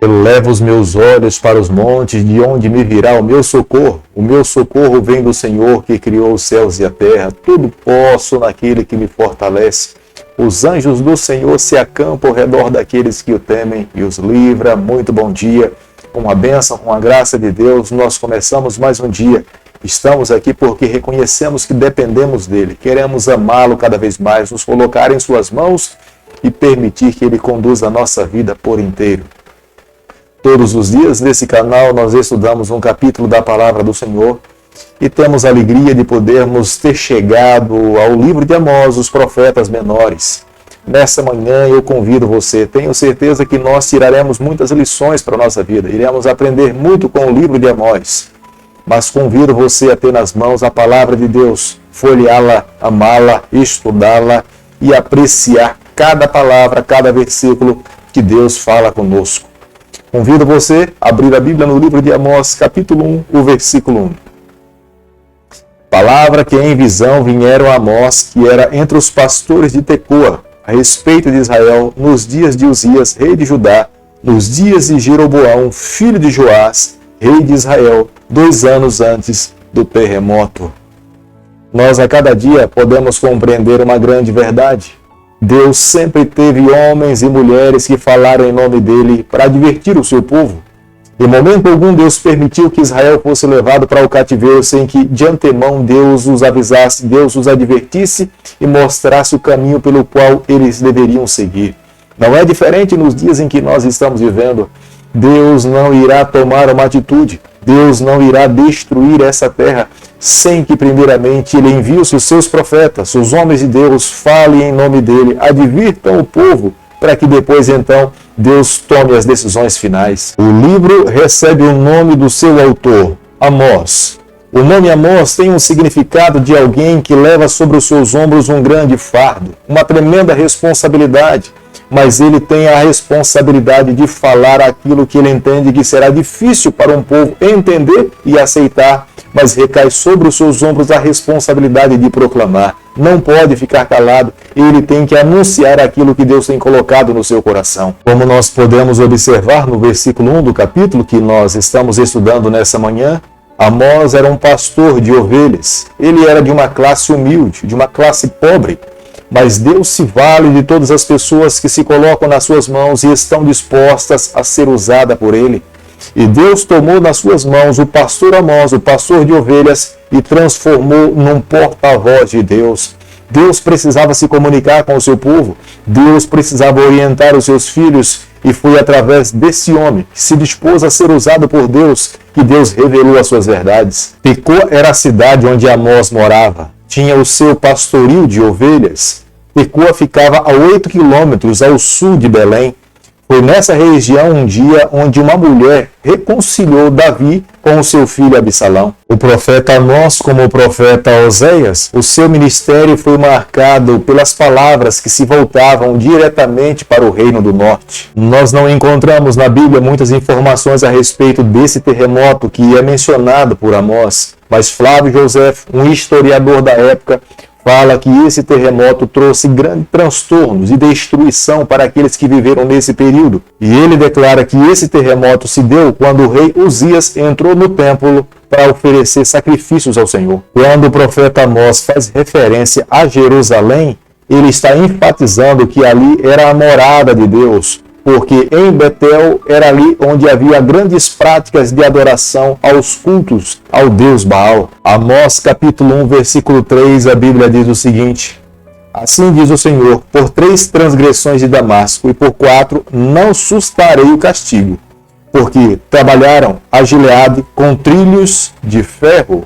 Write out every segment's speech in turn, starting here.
Elevo os meus olhos para os montes, de onde me virá o meu socorro. O meu socorro vem do Senhor, que criou os céus e a terra. Tudo posso naquele que me fortalece. Os anjos do Senhor se acampam ao redor daqueles que o temem e os livra. Muito bom dia. Com a bênção, com a graça de Deus, nós começamos mais um dia. Estamos aqui porque reconhecemos que dependemos dele. Queremos amá-lo cada vez mais, nos colocar em suas mãos e permitir que ele conduza a nossa vida por inteiro. Todos os dias nesse canal nós estudamos um capítulo da Palavra do Senhor e temos a alegria de podermos ter chegado ao livro de Amós, os profetas menores. Nessa manhã eu convido você, tenho certeza que nós tiraremos muitas lições para a nossa vida, iremos aprender muito com o livro de Amós, mas convido você a ter nas mãos a Palavra de Deus, folheá-la, amá-la, estudá-la e apreciar cada palavra, cada versículo que Deus fala conosco. Convido você a abrir a Bíblia no livro de Amós, capítulo 1, o versículo 1. Palavra que em visão vieram a Amós, que era entre os pastores de Tecoa, a respeito de Israel, nos dias de Uzias, rei de Judá, nos dias de Jeroboão, filho de Joás, rei de Israel, 2 anos antes do terremoto. Nós a cada dia podemos compreender uma grande verdade. Deus sempre teve homens e mulheres que falaram em nome dele para advertir o seu povo. Em momento algum Deus permitiu que Israel fosse levado para o cativeiro sem que de antemão Deus os avisasse, Deus os advertisse e mostrasse o caminho pelo qual eles deveriam seguir. Não é diferente nos dias em que nós estamos vivendo. Deus não irá tomar uma atitude, Deus não irá destruir essa terra sem que primeiramente ele envie os seus profetas, os homens de Deus, falem em nome dele, advirtam o povo, para que depois então Deus tome as decisões finais. O livro recebe o nome do seu autor, Amós. O nome Amós tem um significado de alguém que leva sobre os seus ombros um grande fardo, uma tremenda responsabilidade, mas ele tem a responsabilidade de falar aquilo que ele entende que será difícil para um povo entender e aceitar, mas recai sobre os seus ombros a responsabilidade de proclamar. Não pode ficar calado, ele tem que anunciar aquilo que Deus tem colocado no seu coração. Como nós podemos observar no versículo 1 do capítulo que nós estamos estudando nessa manhã, Amós era um pastor de ovelhas. Ele era de uma classe humilde, de uma classe pobre, mas Deus se vale de todas as pessoas que se colocam nas suas mãos e estão dispostas a ser usadas por ele. E Deus tomou nas suas mãos o pastor Amós, o pastor de ovelhas, e transformou num porta-voz de Deus. Deus precisava se comunicar com o seu povo, Deus precisava orientar os seus filhos, e foi através desse homem, que se dispôs a ser usado por Deus, que Deus revelou as suas verdades. Tecoa era a cidade onde Amós morava, tinha o seu pastoril de ovelhas. Tecoa ficava a 8 quilômetros ao sul de Belém. Foi nessa região um dia onde uma mulher reconciliou Davi com o seu filho Absalão. O profeta Amós, como o profeta Oséias, o seu ministério foi marcado pelas palavras que se voltavam diretamente para o reino do norte. Nós não encontramos na Bíblia muitas informações a respeito desse terremoto que é mencionado por Amós, mas Flávio José, um historiador da época, fala que esse terremoto trouxe grandes transtornos e destruição para aqueles que viveram nesse período. E ele declara que esse terremoto se deu quando o rei Uzias entrou no templo para oferecer sacrifícios ao Senhor. Quando o profeta Amós faz referência a Jerusalém, ele está enfatizando que ali era a morada de Deus, porque em Betel era ali onde havia grandes práticas de adoração aos cultos ao Deus Baal. Amós capítulo 1, versículo 3, a Bíblia diz o seguinte: assim diz o Senhor, por 3 transgressões de Damasco e por 4 não sustarei o castigo, porque trabalharam a Gileade com trilhos de ferro.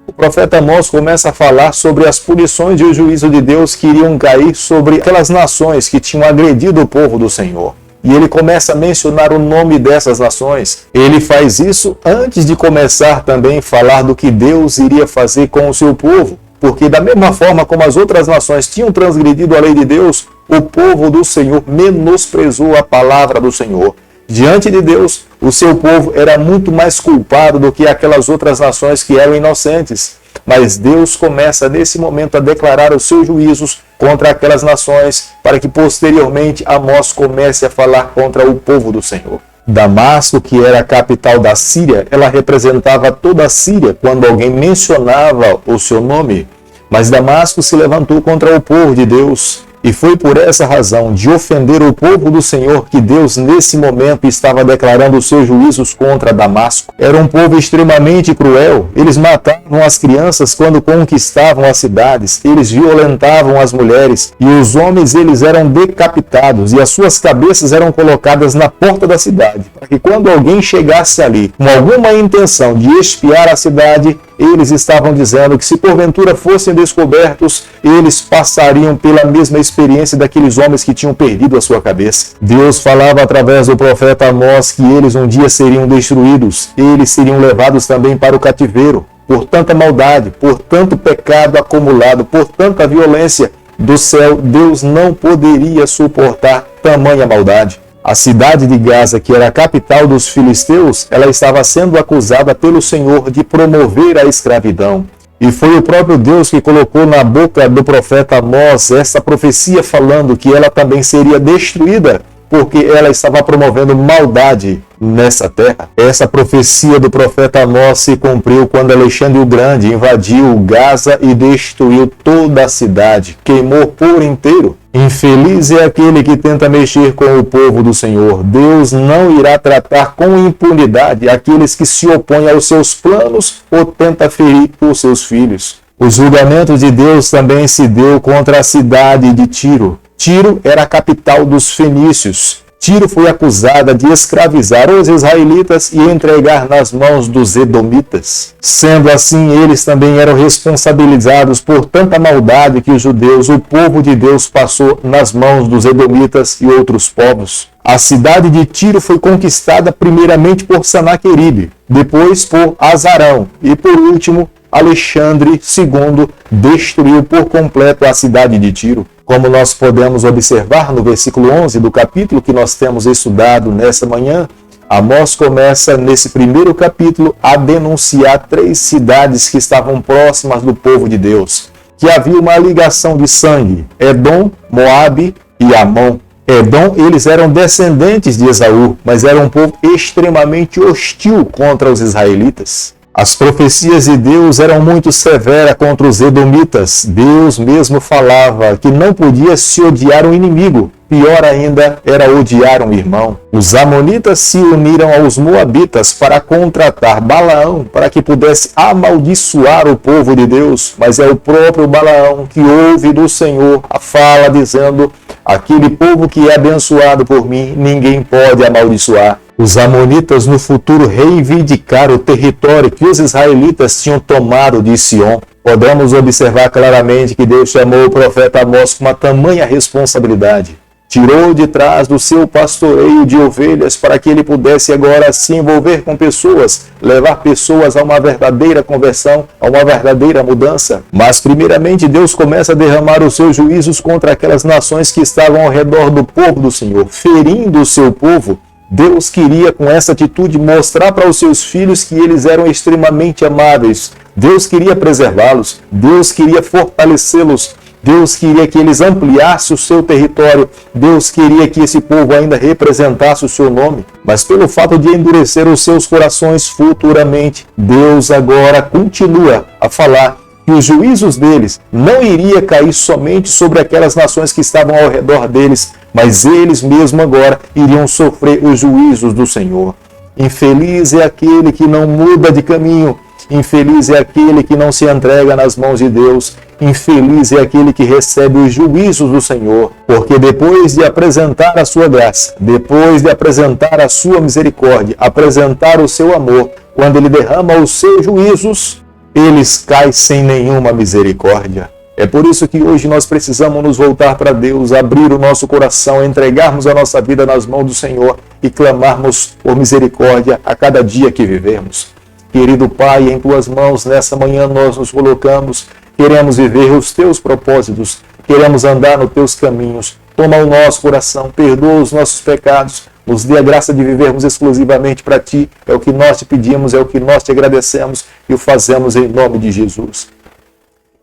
O profeta Amós começa a falar sobre as punições e o juízo de Deus que iriam cair sobre aquelas nações que tinham agredido o povo do Senhor. E ele começa a mencionar o nome dessas nações. Ele faz isso antes de começar também a falar do que Deus iria fazer com o seu povo. Porque da mesma forma como as outras nações tinham transgredido a lei de Deus, o povo do Senhor menosprezou a palavra do Senhor. Diante de Deus, o seu povo era muito mais culpado do que aquelas outras nações que eram inocentes. Mas Deus começa nesse momento a declarar os seus juízos contra aquelas nações, para que posteriormente Amós comece a falar contra o povo do Senhor. Damasco, que era a capital da Síria, ela representava toda a Síria quando alguém mencionava o seu nome. Mas Damasco se levantou contra o povo de Deus. E foi por essa razão de ofender o povo do Senhor que Deus nesse momento estava declarando os seus juízos contra Damasco. Era um povo extremamente cruel. Eles matavam as crianças quando conquistavam as cidades. Eles violentavam as mulheres. E os homens eles eram decapitados. E as suas cabeças eram colocadas na porta da cidade. Para que quando alguém chegasse ali com alguma intenção de espiar a cidade, eles estavam dizendo que se porventura fossem descobertos, eles passariam pela mesma experiência daqueles homens que tinham perdido a sua cabeça. Deus falava através do profeta Amós que eles um dia seriam destruídos, eles seriam levados também para o cativeiro, por tanta maldade, por tanto pecado acumulado, por tanta violência do céu. Deus não poderia suportar tamanha maldade. A cidade de Gaza, que era a capital dos filisteus, ela estava sendo acusada pelo Senhor de promover a escravidão. E foi o próprio Deus que colocou na boca do profeta Amós essa profecia falando que ela também seria destruída, porque ela estava promovendo maldade nessa terra. Essa profecia do profeta Amós se cumpriu quando Alexandre o Grande invadiu Gaza e destruiu toda a cidade, queimou por inteiro. Infeliz é aquele que tenta mexer com o povo do Senhor. Deus não irá tratar com impunidade aqueles que se opõem aos seus planos ou tenta ferir os seus filhos. O julgamento de Deus também se deu contra a cidade de Tiro. Tiro era a capital dos fenícios. Tiro foi acusada de escravizar os israelitas e entregar nas mãos dos edomitas. Sendo assim, eles também eram responsabilizados por tanta maldade que os judeus, o povo de Deus, passou nas mãos dos edomitas e outros povos. A cidade de Tiro foi conquistada primeiramente por Sanaqueribe, depois por Azarão e por último Alexandre II destruiu por completo a cidade de Tiro. Como nós podemos observar no versículo 11 do capítulo que nós temos estudado nessa manhã, Amós começa nesse primeiro capítulo a denunciar 3 cidades que estavam próximas do povo de Deus, que havia uma ligação de sangue: Edom, Moabe e Amon. Edom, eles eram descendentes de Esaú, mas era um povo extremamente hostil contra os israelitas. As profecias de Deus eram muito severas contra os edomitas. Deus mesmo falava que não podia se odiar um inimigo. Pior ainda era odiar um irmão. Os amonitas se uniram aos moabitas para contratar Balaão para que pudesse amaldiçoar o povo de Deus. Mas é o próprio Balaão que ouve do Senhor a fala dizendo: aquele povo que é abençoado por mim, ninguém pode amaldiçoar. Os amonitas no futuro reivindicaram o território que os israelitas tinham tomado de Sion. Podemos observar claramente que Deus chamou o profeta Amós com uma tamanha responsabilidade. Tirou de trás do seu pastoreio de ovelhas para que ele pudesse agora se envolver com pessoas, levar pessoas a uma verdadeira conversão, a uma verdadeira mudança. Mas primeiramente Deus começa a derramar os seus juízos contra aquelas nações que estavam ao redor do povo do Senhor, ferindo o seu povo. Deus queria, com essa atitude, mostrar para os seus filhos que eles eram extremamente amáveis. Deus queria preservá-los, Deus queria fortalecê-los, Deus queria que eles ampliassem o seu território, Deus queria que esse povo ainda representasse o seu nome. Mas pelo fato de endurecer os seus corações futuramente, Deus agora continua a falar que os juízos deles não iria cair somente sobre aquelas nações que estavam ao redor deles, mas eles mesmo agora iriam sofrer os juízos do Senhor. Infeliz é aquele que não muda de caminho, infeliz é aquele que não se entrega nas mãos de Deus, infeliz é aquele que recebe os juízos do Senhor, porque depois de apresentar a sua graça, depois de apresentar a sua misericórdia, apresentar o seu amor, quando ele derrama os seus juízos, eles caem sem nenhuma misericórdia. É por isso que hoje nós precisamos nos voltar para Deus, abrir o nosso coração, entregarmos a nossa vida nas mãos do Senhor e clamarmos por misericórdia a cada dia que vivemos. Querido Pai, em Tuas mãos nessa manhã nós nos colocamos, queremos viver os Teus propósitos, queremos andar nos Teus caminhos. Toma o nosso coração, perdoa os nossos pecados, nos dê a graça de vivermos exclusivamente para Ti. É o que nós te pedimos, é o que nós te agradecemos e o fazemos em nome de Jesus.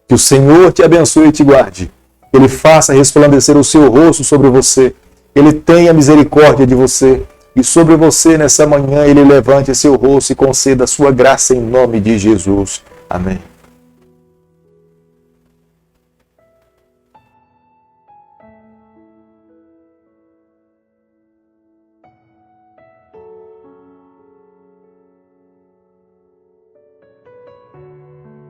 Que o Senhor te abençoe e te guarde. Que Ele faça resplandecer o seu rosto sobre você. Que Ele tenha misericórdia de você. e sobre você nessa manhã Ele levante seu rosto e conceda a sua graça em nome de Jesus. Amém.